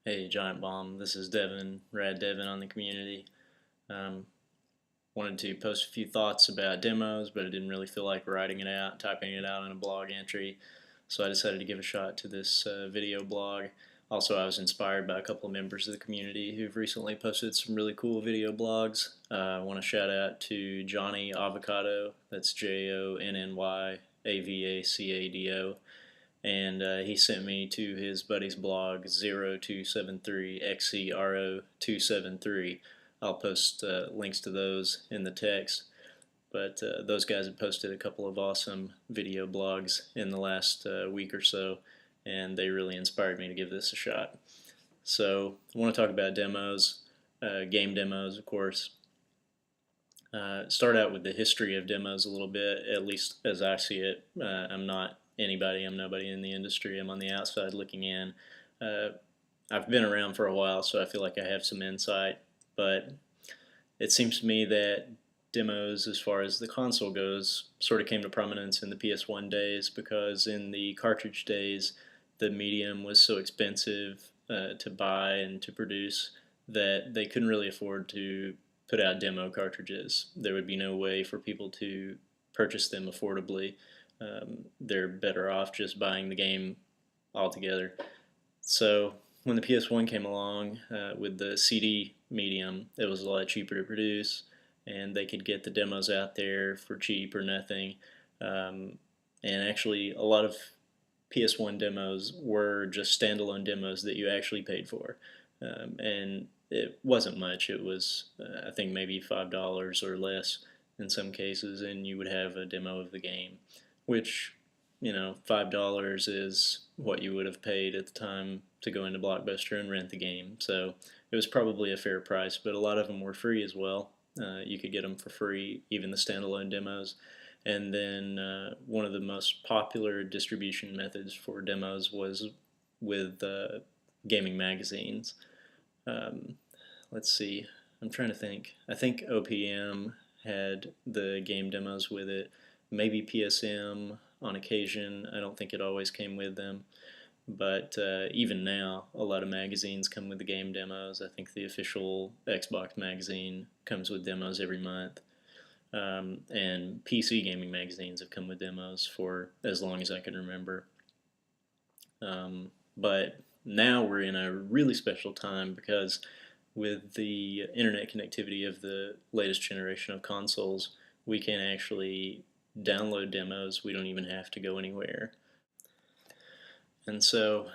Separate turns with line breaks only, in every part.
Hey, Giant Bomb. This is Devin, Rad Devin on the community. Um, Wanted to post a few thoughts about demos, but I didn't really feel like writing it out, typing it out in a blog entry. So I decided to give a shot to this video blog. Also, I was inspired by a couple of members of the community who've recently posted some really cool video blogs. I want to shout out to Johnny Avocado. That's JONNYAVACADO, and he sent me to his buddy's blog 0273XCRO273. I'll post links to those in the text. But those guys have posted a couple of awesome video blogs in the last week or so, and they really inspired me to give this a shot. So I want to talk about demos, game demos, of course. Start out with the history of demos a little bit, at least as I see it. I'm not anybody, I'm nobody in the industry, I'm on the outside looking in. Uh, I've been around for a while, so I feel like I have some insight, but it seems to me that demos, as far as the console goes, sort of came to prominence in the PS1 days, because in the cartridge days, the medium was so expensive to buy and to produce that they couldn't really afford to put out demo cartridges. There would be no way for people to purchase them affordably. They're better off just buying the game altogether. So when the PS1 came along with the CD medium, it was a lot cheaper to produce, and they could get the demos out there for cheap or nothing. And actually, a lot of PS1 demos were just standalone demos that you actually paid for. And it wasn't much. It was, I think, maybe $5 or less in some cases, and you would have a demo of the game, which, $5 is what you would have paid at the time to go into Blockbuster and rent the game. So it was probably a fair price, but a lot of them were free as well. You could get them for free, even the standalone demos. And then one of the most popular distribution methods for demos was with gaming magazines. Um, let's see, I'm trying to think. I think OPM had the game demos with it. Maybe PSM on occasion. I don't think it always came with them. But even now, a lot of magazines come with the game demos. I think the official Xbox magazine comes with demos every month. And PC gaming magazines have come with demos for as long as I can remember. But now we're in a really special time, because with the internet connectivity of the latest generation of consoles, we can actually download demos. We don't even have to go anywhere. And so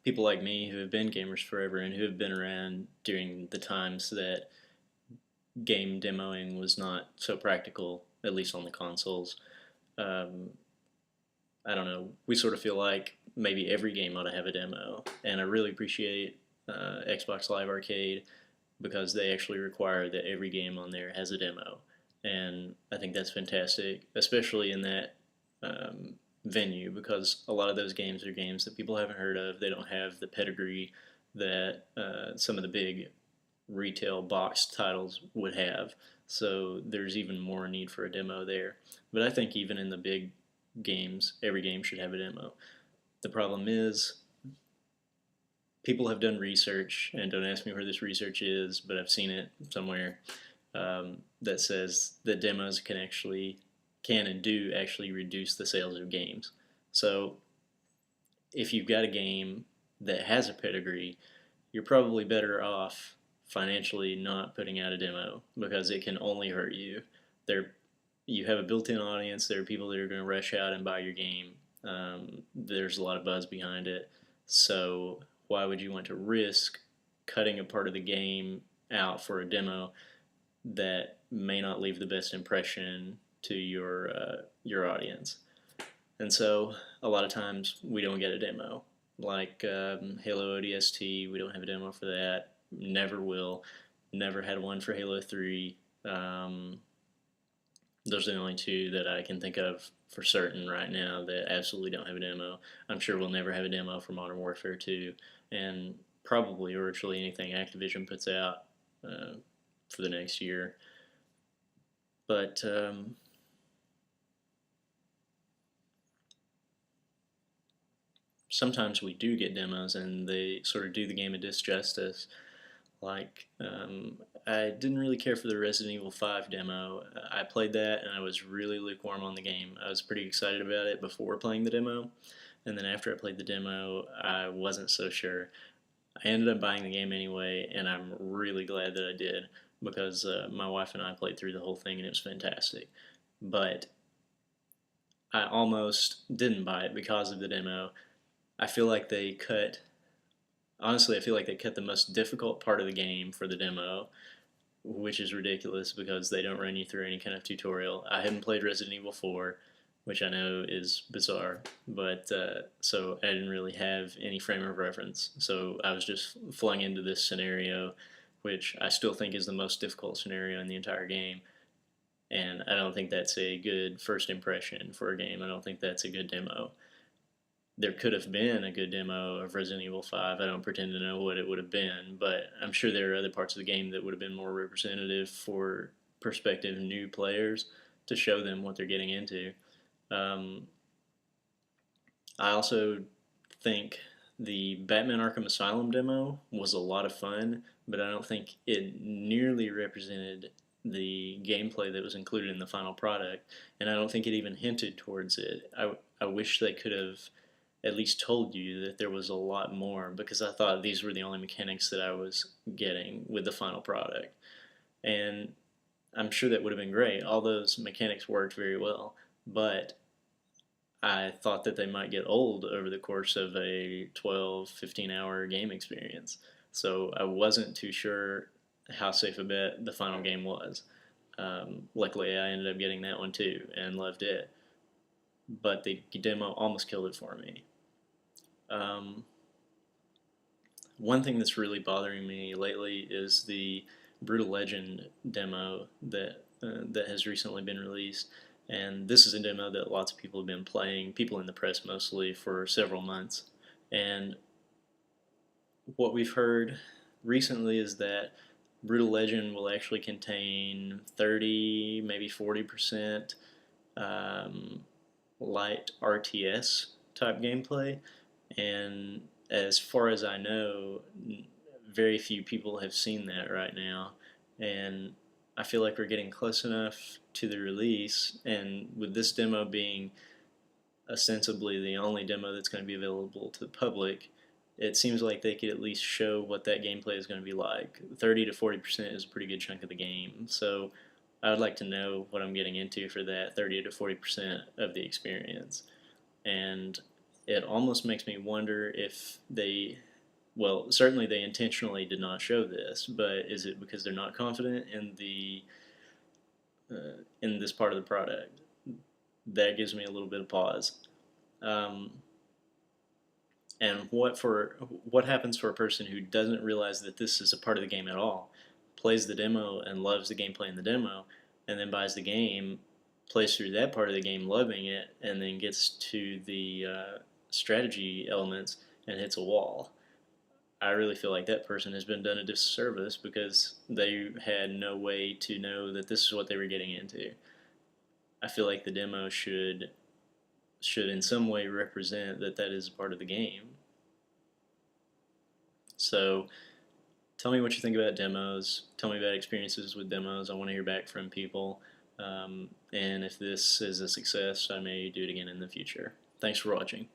people like me who have been gamers forever and who have been around during the times that game demoing was not so practical, at least on the consoles, um, I don't know, we sort of feel like maybe every game ought to have a demo. And I really appreciate Xbox Live Arcade, because they actually require that every game on there has a demo. And I think that's fantastic, especially in that venue, because a lot of those games are games that people haven't heard of. They don't have the pedigree that some of the big retail box titles would have. So there's even more need for a demo there. But I think even in the big games, every game should have a demo. The problem is, people have done research, and don't ask me where this research is, but I've seen it somewhere, that says that demos can and do actually reduce the sales of games. So if you've got a game that has a pedigree, you're probably better off financially not putting out a demo, because it can only hurt you. There, you have a built-in audience. There are people that are going to rush out and buy your game. There's a lot of buzz behind it. So why would you want to risk cutting a part of the game out for a demo that may not leave the best impression to your audience? And so a lot of times we don't get a demo. Like Halo ODST, we don't have a demo for that. Never will. Never had one for Halo 3. Those are the only two that I can think of for certain right now that absolutely don't have a demo. I'm sure we'll never have a demo for Modern Warfare 2, and probably virtually anything Activision puts out for the next year. But sometimes we do get demos and they sort of do the game a disjustice. Like, I didn't really care for the Resident Evil 5 demo. I played that and I was really lukewarm on the game. I was pretty excited about it before playing the demo, and then after I played the demo, I wasn't so sure. I ended up buying the game anyway, and I'm really glad that I did because my wife and I played through the whole thing and it was fantastic. But I almost didn't buy it because of the demo. I feel like they cut, honestly, I feel like they cut the most difficult part of the game for the demo, which is ridiculous because they don't run you through any kind of tutorial. I hadn't played Resident Evil 4, which I know is bizarre, but so I didn't really have any frame of reference. So I was just flung into this scenario, which I still think is the most difficult scenario in the entire game. And I don't think that's a good first impression for a game. I don't think that's a good demo. There could have been a good demo of Resident Evil 5. I don't pretend to know what it would have been, but I'm sure there are other parts of the game that would have been more representative for prospective new players to show them what they're getting into. Um, I also think the Batman Arkham Asylum demo was a lot of fun, but I don't think it nearly represented the gameplay that was included in the final product, and I don't think it even hinted towards it. I wish they could have at least told you that there was a lot more, because I thought these were the only mechanics that I was getting with the final product. And I'm sure that would have been great. All those mechanics worked very well, but I thought that they might get old over the course of a 12, 15-hour game experience. So I wasn't too sure how safe a bet the final game was. Luckily, I ended up getting that one too and loved it. But the demo almost killed it for me. Um, One thing that's really bothering me lately is the Brutal Legend demo that has recently been released, and this is a demo that lots of people have been playing, people in the press mostly, for several months. And what we've heard recently is that Brutal Legend will actually contain 30, maybe 40% um, light RTS type gameplay, and as far as I know, very few people have seen that right now, and I feel like we're getting close enough to the release, and with this demo being ostensibly the only demo that's going to be available to the public, it seems like they could at least show what that gameplay is going to be like. 30 to 40% is a pretty good chunk of the game, so I would like to know what I'm getting into for that 30 to 40% of the experience. And it almost makes me wonder if they, well, certainly they intentionally did not show this, but is it because they're not confident in this part of the product? That gives me a little bit of pause. Um, and what happens for a person who doesn't realize that this is a part of the game at all, plays the demo and loves the gameplay in the demo, and then buys the game, plays through that part of the game loving it, and then gets to the strategy elements and hits a wall? I really feel like that person has been done a disservice because they had no way to know that this is what they were getting into. I feel like the demo should in some way represent that that is part of the game. So tell me what you think about demos. Tell me about experiences with demos. I want to hear back from people. And if this is a success, I may do it again in the future. Thanks for watching.